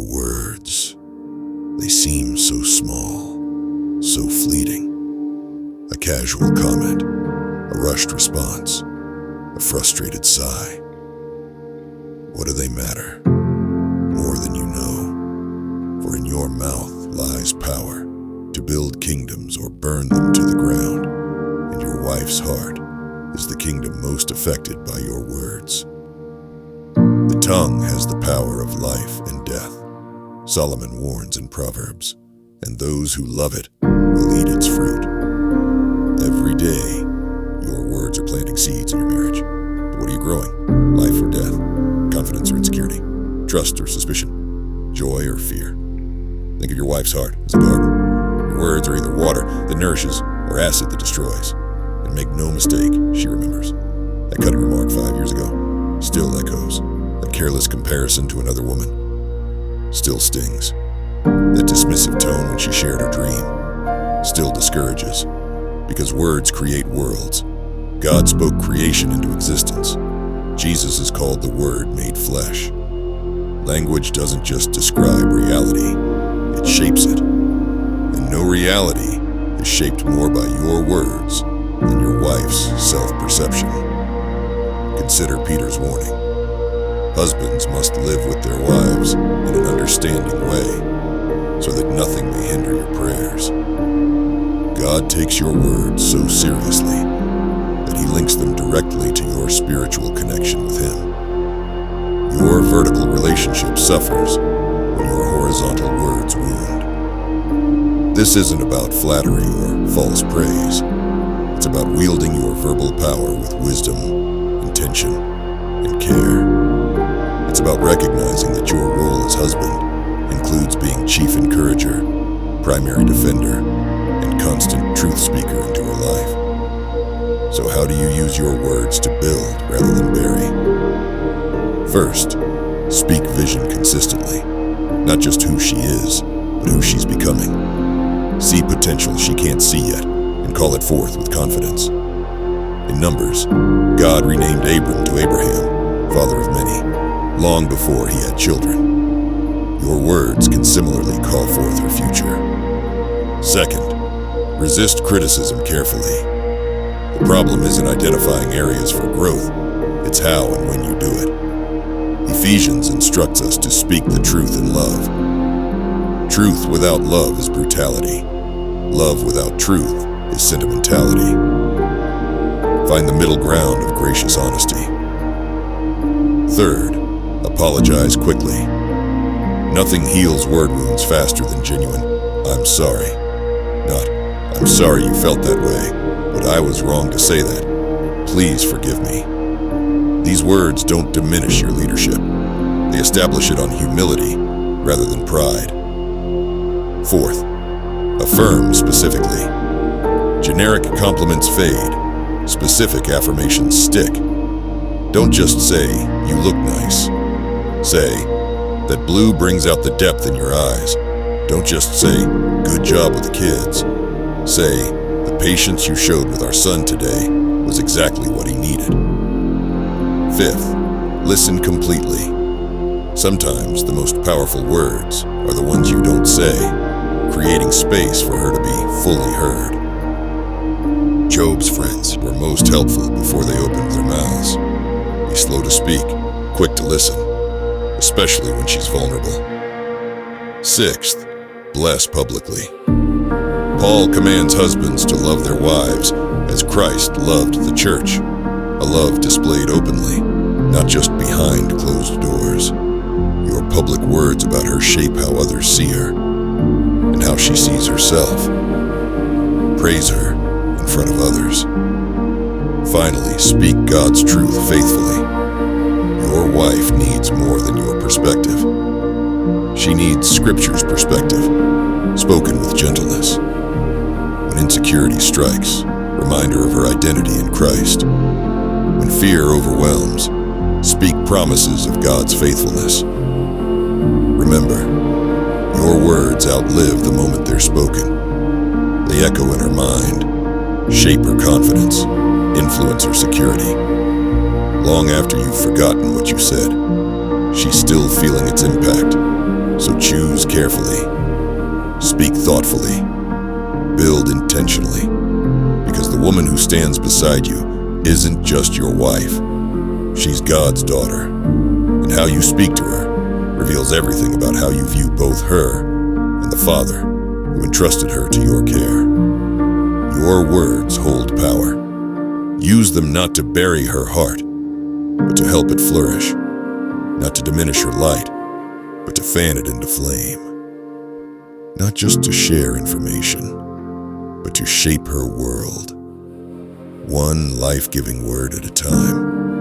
Your words, they seem so small, so fleeting. A casual comment, a rushed response, a frustrated sigh. What do they matter? More than you know. For in your mouth lies power to build kingdoms or burn them to the ground. And your wife's heart is the kingdom most affected by your words. The tongue has the power of life and death, Solomon warns in Proverbs, and those who love it will eat its fruit. Every day, your words are planting seeds in your marriage. But what are you growing? Life or death? Confidence or insecurity? Trust or suspicion? Joy or fear? Think of your wife's heart as a garden. Your words are either water that nourishes or acid that destroys. And make no mistake, she remembers. That cutting remark 5 years ago still echoes. That careless comparison to another woman still stings. That dismissive tone when she shared her dream still discourages. Because words create worlds. God spoke creation into existence. Jesus is called the Word made flesh. Language doesn't just describe reality, it shapes it. And no reality is shaped more by your words than your wife's self-perception. Consider Peter's warning. Husbands must live with their wives in an understanding way, so that nothing may hinder your prayers. God takes your words so seriously that He links them directly to your spiritual connection with Him. Your vertical relationship suffers when your horizontal words wound. This isn't about flattery or false praise. It's about wielding your verbal power with wisdom, intention, and care. It's about recognizing that your role as husband includes being chief encourager, primary defender, and constant truth speaker into her life. So how do you use your words to build rather than bury? First, speak vision consistently. Not just who she is, but who she's becoming. See potential she can't see yet, and call it forth with confidence. In Numbers, God renamed Abram to Abraham, father of many, long before he had children. Your words can similarly call forth her future. Second, resist criticism carefully. The problem isn't identifying areas for growth, it's how and when you do it. Ephesians instructs us to speak the truth in love. Truth without love is brutality. Love without truth is sentimentality. Find the middle ground of gracious honesty. Third, apologize quickly. Nothing heals word wounds faster than genuine, "I'm sorry." Not, "I'm sorry you felt that way, but I was wrong to say that. Please forgive me." These words don't diminish your leadership. They establish it on humility rather than pride. Fourth, affirm specifically. Generic compliments fade. Specific affirmations stick. Don't just say, "You look nice." Say, "That blue brings out the depth in your eyes." Don't just say, "Good job with the kids." Say, "The patience you showed with our son today was exactly what he needed." Fifth, listen completely. Sometimes the most powerful words are the ones you don't say, creating space for her to be fully heard. Job's friends were most helpful before they opened their mouths. Be slow to speak, quick to listen, especially when she's vulnerable. Sixth, bless publicly. Paul commands husbands to love their wives as Christ loved the church, a love displayed openly, not just behind closed doors. Your public words about her shape how others see her and how she sees herself. Praise her in front of others. Finally, speak God's truth faithfully. Your wife needs more than your perspective. She needs Scripture's perspective, spoken with gentleness. When insecurity strikes, remind her of her identity in Christ. When fear overwhelms, speak promises of God's faithfulness. Remember, your words outlive the moment they're spoken. They echo in her mind, shape her confidence, influence her security. Long after you've forgotten what you said, she's still feeling its impact. So choose carefully, speak thoughtfully, build intentionally, because the woman who stands beside you isn't just your wife. She's God's daughter, and how you speak to her reveals everything about how you view both her and the Father who entrusted her to your care. Your words hold power. Use them not to bury her heart, but to help it flourish, not to diminish her light, but to fan it into flame. Not just to share information, but to shape her world, one life-giving word at a time.